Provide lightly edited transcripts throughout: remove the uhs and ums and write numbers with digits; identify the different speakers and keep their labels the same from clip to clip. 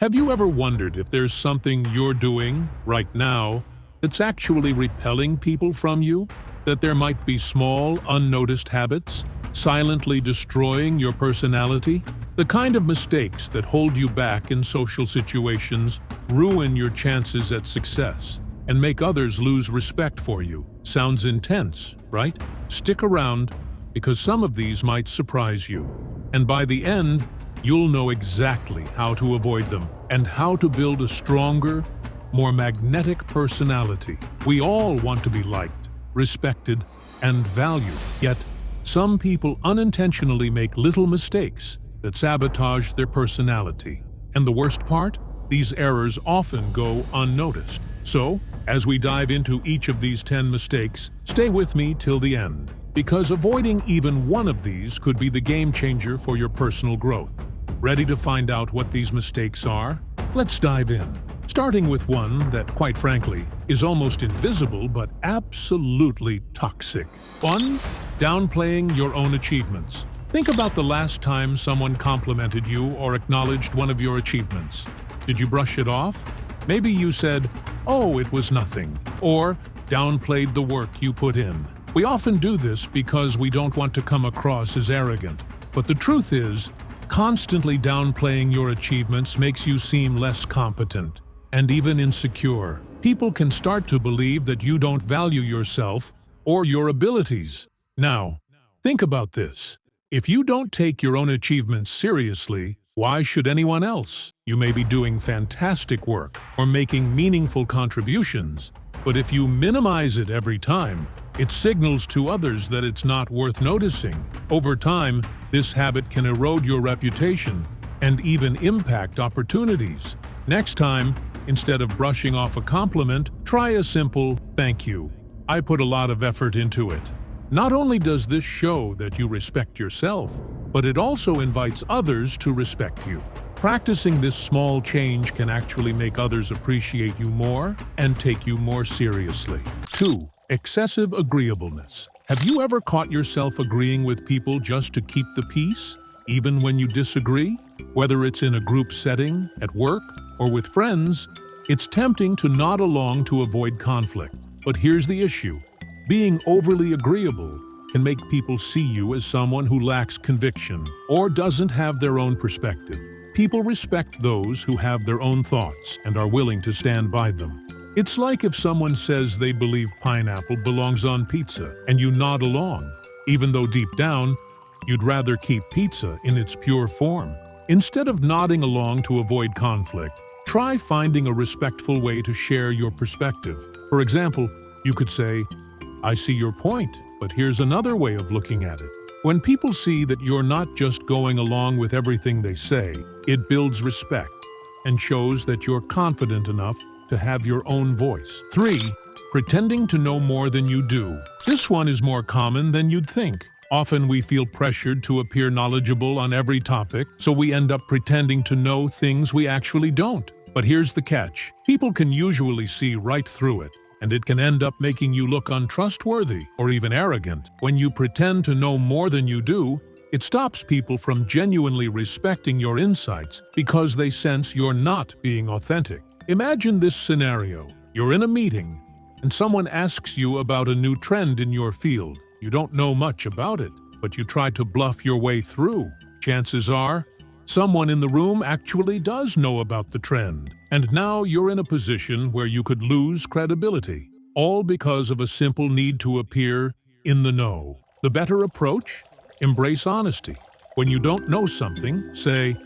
Speaker 1: Have you ever wondered if there's something you're doing right now that's actually repelling people from you? That there might be small, unnoticed habits silently destroying your personality? The kind of mistakes that hold you back in social situations, ruin your chances at success, and make others lose respect for you. Sounds intense, right? Stick around, because some of these might surprise you. And by the end, you'll know exactly how to avoid them and how to build a stronger, more magnetic personality. We all want to be liked, respected, and valued. Yet, some people unintentionally make little mistakes that sabotage their personality. And the worst part? These errors often go unnoticed. So, as we dive into each of these 10 mistakes, stay with me till the end, because avoiding even one of these could be the game changer for your personal growth. Ready to find out what these mistakes are? Let's dive in. Starting with one that, quite frankly, is almost invisible but absolutely toxic. 1. Downplaying your own achievements. Think about the last time someone complimented you or acknowledged one of your achievements. Did you brush it off? Maybe you said, "Oh, it was nothing," or downplayed the work you put in. We often do this because we don't want to come across as arrogant. But the truth is, constantly downplaying your achievements makes you seem less competent and even insecure. People can start to believe that you don't value yourself or your abilities. Now, think about this. If you don't take your own achievements seriously, why should anyone else? You may be doing fantastic work or making meaningful contributions, but if you minimize it every time, it signals to others that it's not worth noticing. Over time, this habit can erode your reputation and even impact opportunities. Next time, instead of brushing off a compliment, try a simple "thank you. I put a lot of effort into it." Not only does this show that you respect yourself, but it also invites others to respect you. Practicing this small change can actually make others appreciate you more and take you more seriously. 2. Excessive agreeableness. Have you ever caught yourself agreeing with people just to keep the peace, even when you disagree? Whether it's in a group setting, at work, or with friends, it's tempting to nod along to avoid conflict. But here's the issue. Being overly agreeable can make people see you as someone who lacks conviction or doesn't have their own perspective. People respect those who have their own thoughts and are willing to stand by them. It's like if someone says they believe pineapple belongs on pizza and you nod along, even though deep down, you'd rather keep pizza in its pure form. Instead of nodding along to avoid conflict, try finding a respectful way to share your perspective. For example, you could say, "I see your point, but here's another way of looking at it." When people see that you're not just going along with everything they say, it builds respect and shows that you're confident enough to have your own voice. 3. Pretending to know more than you do. This one is more common than you'd think. Often we feel pressured to appear knowledgeable on every topic, so we end up pretending to know things we actually don't. But here's the catch. People can usually see right through it, and it can end up making you look untrustworthy or even arrogant. When you pretend to know more than you do, it stops people from genuinely respecting your insights because they sense you're not being authentic. Imagine this scenario. You're in a meeting, and someone asks you about a new trend in your field. You don't know much about it, but you try to bluff your way through. Chances are, someone in the room actually does know about the trend, and now you're in a position where you could lose credibility, all because of a simple need to appear in the know. The better approach? Embrace honesty. When you don't know something, say,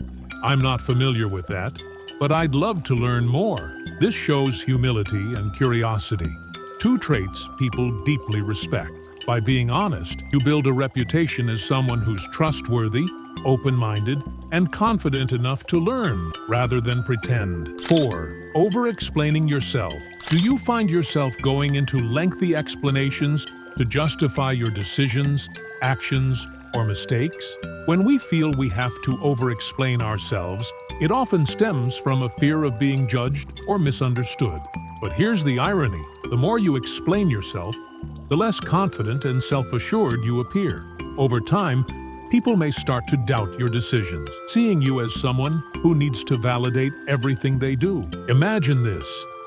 Speaker 1: "I'm not familiar with that, but I'd love to learn more." This shows humility and curiosity, 2 traits people deeply respect. By being honest, you build a reputation as someone who's trustworthy, open-minded, and confident enough to learn, rather than pretend. 4. Over-explaining yourself. Do you find yourself going into lengthy explanations to justify your decisions, actions, or mistakes? When we feel we have to over-explain ourselves, it often stems from a fear of being judged or misunderstood. But here's the irony. The more you explain yourself, the less confident and self-assured you appear. Over time, people may start to doubt your decisions, seeing you as someone who needs to validate everything they do. Imagine this.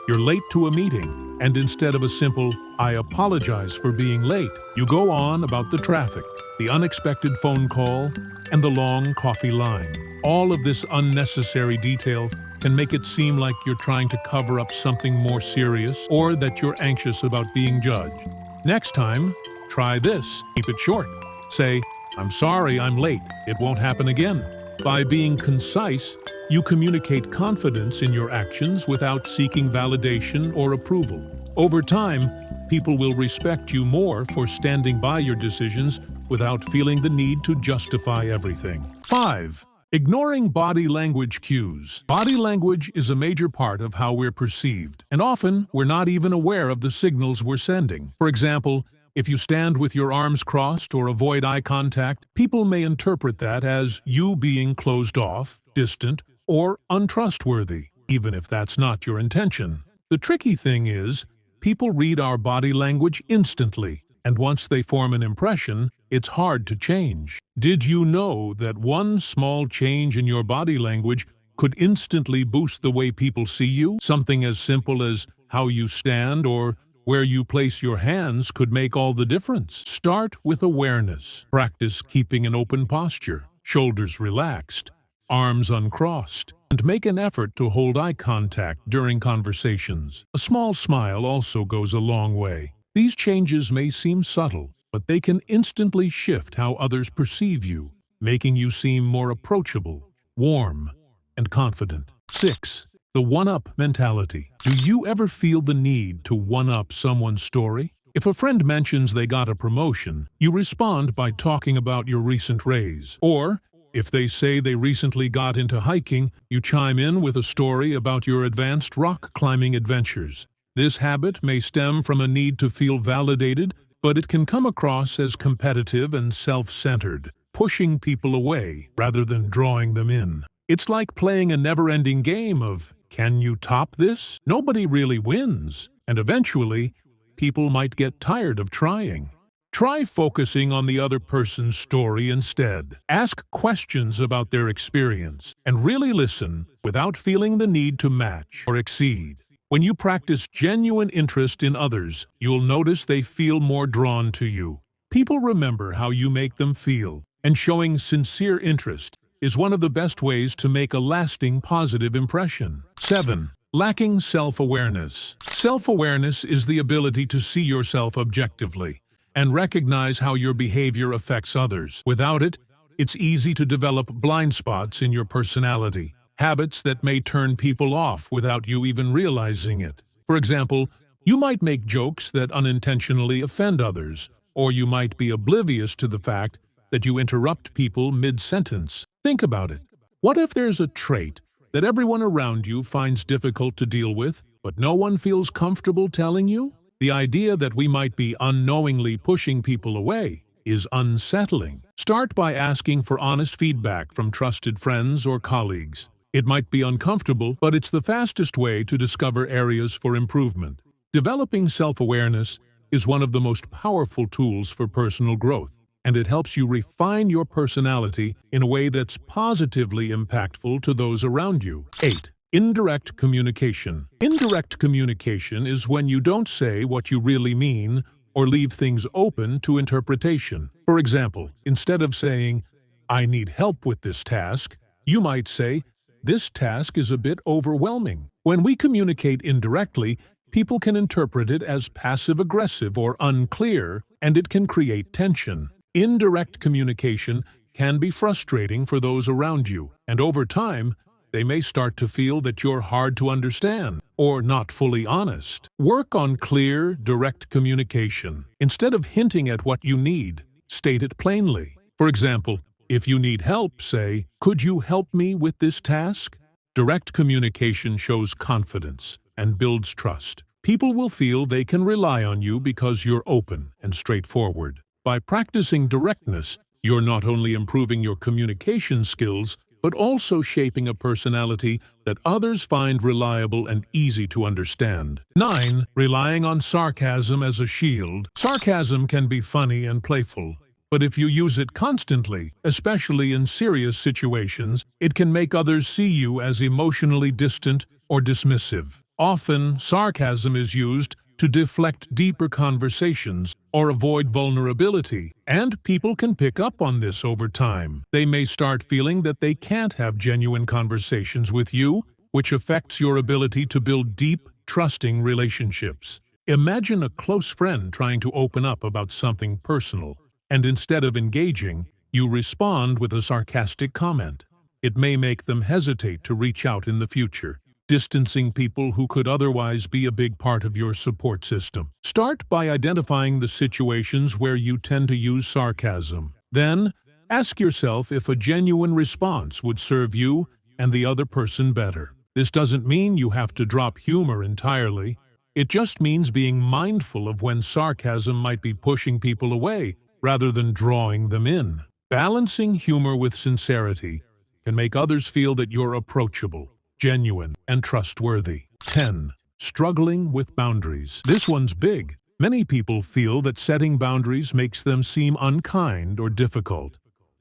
Speaker 1: You're late to a meeting, and instead of a simple, "I apologize for being late," you go on about the traffic, the unexpected phone call, and the long coffee line. All of this unnecessary detail can make it seem like you're trying to cover up something more serious or that you're anxious about being judged. Next time, try this. Keep it short. Say, "I'm sorry I'm late. It won't happen again." By being concise, you communicate confidence in your actions without seeking validation or approval. Over time, people will respect you more for standing by your decisions without feeling the need to justify everything. 5. Ignoring body language cues. Body language is a major part of how we're perceived, and often we're not even aware of the signals we're sending. For example, if you stand with your arms crossed or avoid eye contact, people may interpret that as you being closed off, distant, or untrustworthy, even if that's not your intention. The tricky thing is, people read our body language instantly, and once they form an impression, it's hard to change. Did you know that one small change in your body language could instantly boost the way people see you? Something as simple as how you stand or where you place your hands could make all the difference. Start with awareness. Practice keeping an open posture, shoulders relaxed, arms uncrossed, and make an effort to hold eye contact during conversations. A small smile also goes a long way. These changes may seem subtle, but they can instantly shift how others perceive you, making you seem more approachable, warm, and confident. 6. The one-up mentality. Do you ever feel the need to one-up someone's story? If a friend mentions they got a promotion, you respond by talking about your recent raise. Or, if they say they recently got into hiking, you chime in with a story about your advanced rock climbing adventures. This habit may stem from a need to feel validated, but it can come across as competitive and self-centered, pushing people away rather than drawing them in. It's like playing a never-ending game of, "Can you top this?" Nobody really wins, and eventually, people might get tired of trying. Try focusing on the other person's story instead. Ask questions about their experience, and really listen without feeling the need to match or exceed. When you practice genuine interest in others, you'll notice they feel more drawn to you. People remember how you make them feel, and showing sincere interest is one of the best ways to make a lasting positive impression. 7. Lacking self-awareness. Self-awareness is the ability to see yourself objectively and recognize how your behavior affects others. Without it, it's easy to develop blind spots in your personality, habits that may turn people off without you even realizing it. For example, you might make jokes that unintentionally offend others, or you might be oblivious to the fact that you interrupt people mid-sentence. Think about it. What if there's a trait that everyone around you finds difficult to deal with, but no one feels comfortable telling you? The idea that we might be unknowingly pushing people away is unsettling. Start by asking for honest feedback from trusted friends or colleagues. It might be uncomfortable, but it's the fastest way to discover areas for improvement. Developing self-awareness is one of the most powerful tools for personal growth, and it helps you refine your personality in a way that's positively impactful to those around you. 8. Indirect communication. Indirect communication is when you don't say what you really mean or leave things open to interpretation. For example, instead of saying, "I need help with this task," you might say, "This task is a bit overwhelming." When we communicate indirectly, people can interpret it as passive-aggressive or unclear, and it can create tension. Indirect communication can be frustrating for those around you, and over time, they may start to feel that you're hard to understand or not fully honest. Work on clear, direct communication. Instead of hinting at what you need, state it plainly. For example, if you need help, say, "Could you help me with this task?" Direct communication shows confidence and builds trust. People will feel they can rely on you because you're open and straightforward. By practicing directness, you're not only improving your communication skills, but also shaping a personality that others find reliable and easy to understand. 9. Relying on sarcasm as a shield. Sarcasm can be funny and playful, But if you use it constantly, especially in serious situations, it can make others see you as emotionally distant or dismissive. Often, sarcasm is used to deflect deeper conversations or avoid vulnerability, and people can pick up on this over time. They may start feeling that they can't have genuine conversations with you, which affects your ability to build deep, trusting relationships. Imagine a close friend trying to open up about something personal, and instead of engaging, you respond with a sarcastic comment. It may make them hesitate to reach out in the future, distancing people who could otherwise be a big part of your support system. Start by identifying the situations where you tend to use sarcasm. Then, ask yourself if a genuine response would serve you and the other person better. This doesn't mean you have to drop humor entirely. It just means being mindful of when sarcasm might be pushing people away rather than drawing them in. Balancing humor with sincerity can make others feel that you're approachable, genuine, and trustworthy. 10. Struggling with boundaries. This one's big. Many people feel that setting boundaries makes them seem unkind or difficult,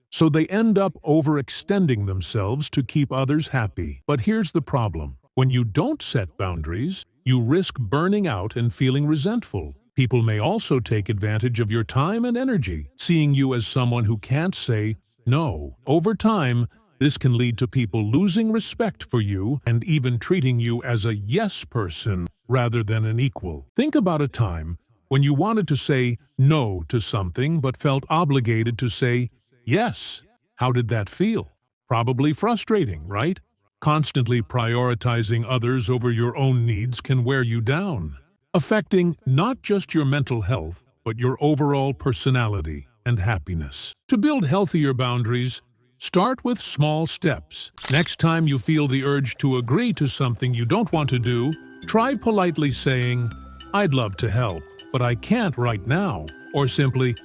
Speaker 1: so they end up overextending themselves to keep others happy. But here's the problem. When you don't set boundaries, you risk burning out and feeling resentful. People may also take advantage of your time and energy, seeing you as someone who can't say no. Over time, this can lead to people losing respect for you and even treating you as a yes person rather than an equal. Think about a time when you wanted to say no to something but felt obligated to say yes. How did that feel? Probably frustrating, right? Constantly prioritizing others over your own needs can wear you down, affecting not just your mental health, but your overall personality and happiness. To build healthier boundaries, start with small steps. Next time you feel the urge to agree to something you don't want to do, try politely saying, "I'd love to help, but I can't right now," or simply,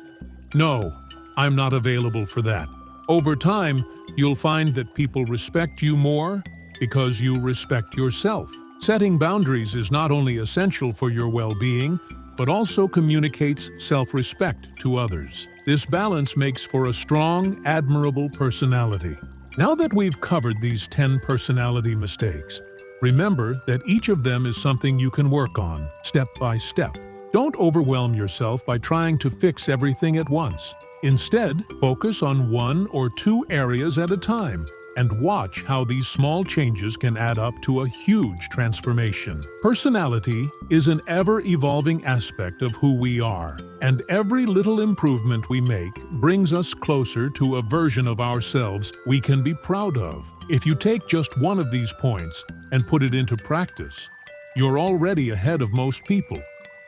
Speaker 1: "No, I'm not available for that." Over time, you'll find that people respect you more because you respect yourself. Setting boundaries is not only essential for your well-being, but also communicates self-respect to others. This balance makes for a strong, admirable personality. Now that we've covered these 10 personality mistakes, remember that each of them is something you can work on, step by step. Don't overwhelm yourself by trying to fix everything at once. Instead, focus on one or two areas at a time, and watch how these small changes can add up to a huge transformation. Personality is an ever-evolving aspect of who we are, and every little improvement we make brings us closer to a version of ourselves we can be proud of. If you take just one of these points and put it into practice, you're already ahead of most people.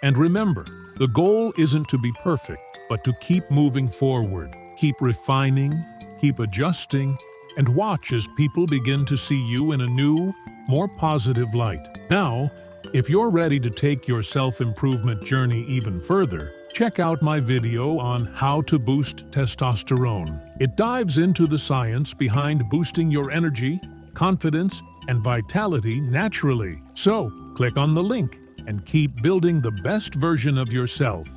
Speaker 1: And remember, the goal isn't to be perfect, but to keep moving forward, keep refining, keep adjusting, and watch as people begin to see you in a new, more positive light. Now, if you're ready to take your self-improvement journey even further, check out my video on how to boost testosterone. It dives into the science behind boosting your energy, confidence, and vitality naturally. So, click on the link and keep building the best version of yourself.